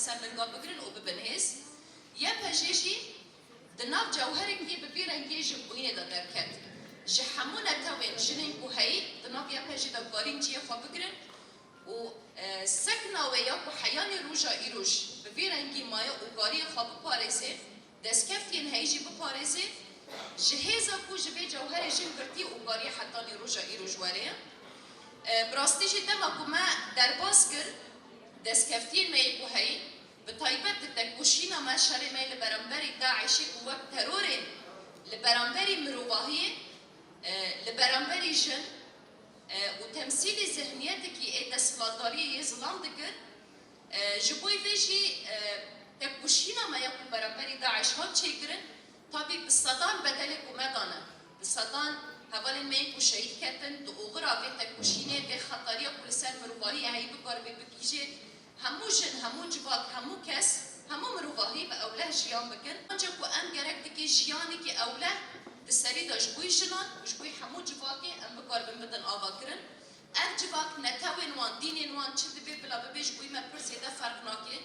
لسمنگا بگرن و ببنهز یا پجیجی دناف جوهرك ببيرنجي جبوين دا دركت جحمونا توين جنين كوهي دناف يا بجي دا قارين جي خو بكرن و سكنا ويا كحياني روجا إيروج ببيرنجي مايا و قاري خو بباريزي دسكفتين هيجي بباريزي جهازا كو جبي جوهر جن برتي و قاري حتى روجا إيروج وريه براستي جي دما كما درباس كر دسكفتين ماي كوهي بطيبت التكوشينا ما شري ماي لبرامبري داعشي قوة ترورين لبرامبري مروباهي لبرامبري جن وتمثيل ذهنيتك ايه دسفلاتارية يزلان دكر جبوي فيجي تكوشينا ما يكون برامبري داعش هات شكرن طبي بالصدان بدلك ومدانا بالصدان هوالين ما يكون شهيد كتن تغرى في تكوشينة في خطرية كل سنة مروباهي هاي بقار ببكيجي همو جن همو جواب همو کس همو مروفاهی به اوله جیان بکن آنجا کو ام گرک دکی جیانی که اوله دسری دا جبوی جنان و جبوی همو جواکی ام بکار بدن آوا کرن ام جواک نتاوین وان دینین وان چه دبی بلا ببی جبوی ما پرسیده فرق ناکه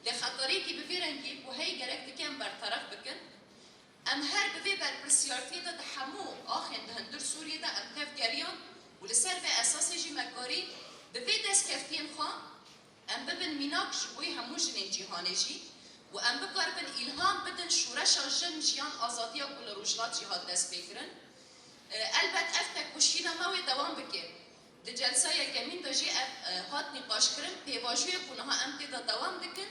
لخطاری که بفیرنگی و هی گرک دکی ام برطرف بکن ام هر بفی بر پرسیارتی دا همو آخین هندر سوریه دا ام تف گریان و لسر به اساسی جی مکاری بفی دست کفتین خواه ام ببن میناک جبوی همو جنین جیهانه جی و ام بکار بن الهام بدن شورش جن جیان آزادی کل روجلات جهاد دست بگیرن البته افتک کشینا موی دوام بکن د جلسه یکمین دا جی هات نقاش کرن پیواجوی کنها ام تیدا دوام دکن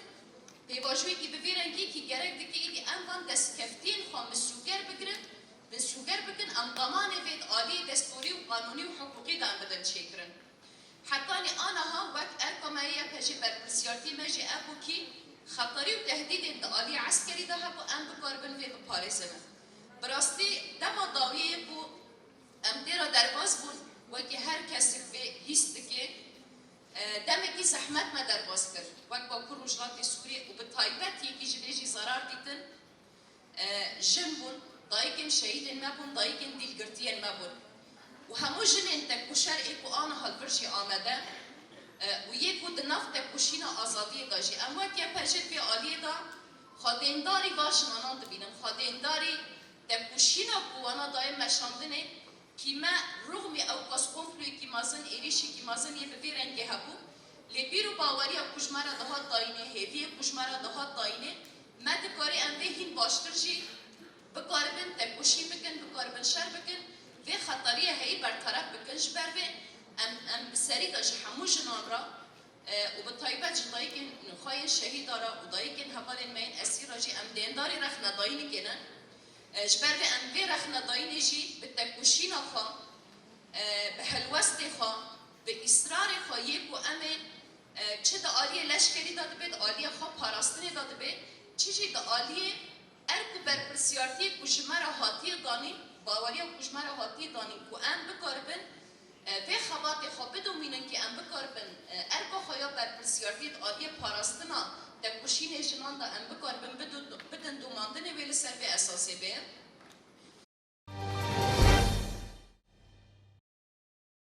پیواجوی کی بفیرنگی کی گرک دکی ایدی ام وان دست کفتین خواه مسوگر بگیرن مسوگر بکن ام ضمان وید آلی دستوری و قانونی و حقوقی دا ام بدن چیکرن حتى أنا ها وقت أركم هي كجي برسيارتي ماجي أبو كي خطري وتهديد انتقالي عسكري ده هبو أم بكاربن في باريسنا براستي دم ضوية بو أم ترى درباز بون وكي هر كسر في هيستكي دمكي زحمت ما درباز كر وقت بكون رجلات سوري وبالطيبات يجي جبيجي زرار ديتن جنبون ضايقن شهيد ما بون ضايقن ديل قرتين ما بون وهمو جنين تكوشر ايكو انا هالبرجي آمده ويكو دناف تكوشينا آزادي داجي اموات يا پجت في آليه دا خادينداري باشن آنان دبينن خادينداري تكوشينا قوانا دايم مشاندنه كما رغم او قصقون فلوي كمازن إريشي كمازن يبفي رنگي هبو لبيرو باوريا كجمارا دهات داينه هيفي كجمارا دهات داينه ما دكاري اموه هين باشترجي بكاربن تكوشي بكن بكاربن شر بكن في خطرية هي برطرف بكنش برفي ام بسريدا جحمو جنان را وبالطيبات جدايكن نخاين شهيد را ودايكن هبالين مين اسيرا جي ام دينداري رخنا دايني كنا جبرفي ام في رخنا دايني جي بالتكوشينا خا بحلوست خا بإصرار خا يكو امن چه دا آلية لشكري داد بيد آلية خا پاراستني داد بيد چه جي دا آلية ارکو برپرسیارتی کشمارا هاتی دانی باوری کشمارا هاتی دانی کو ام بکاربن به خبات خواب دومینن که ام بکاربن ارکو خیا برپرسیارتی آدی پاراستنا تکوشین جنان دا ام بکاربن بدن دوماندن ویل سر به اساسی به